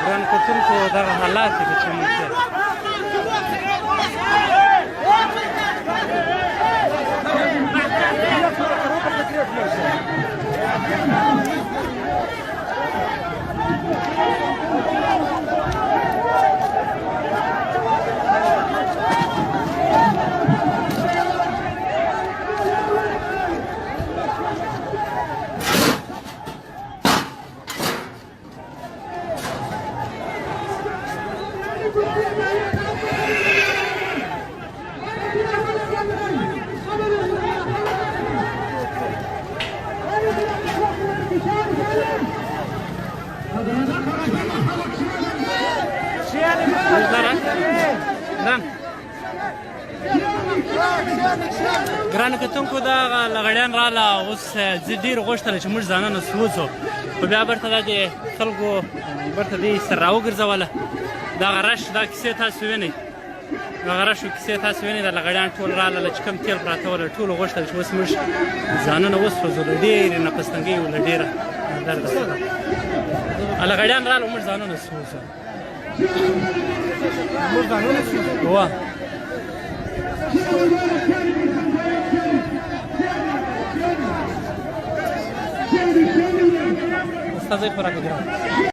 ګران کتونکو دغه حالات دي چې موږ ګرانو کتونکو دغه لغړیان راله اوس زه ډېر غوښتله چې موږ ځانونه سوځو خو بیا برته دا د خلکو برته دې سر راوګرځوله دغه رش دا کیسې تاسو وینئ دغه رش کیسې تاسو وینئ د لغړیان ټول راله چې کوم تېل پراته وله ټولو غوښتل چې اوس موږ ځانونه وسوځو له ډېرې نفس تنګۍ وه له ډېره درده څخه لغړیان راله موږ ځانونه سوځو وه استاذ خوراک ګران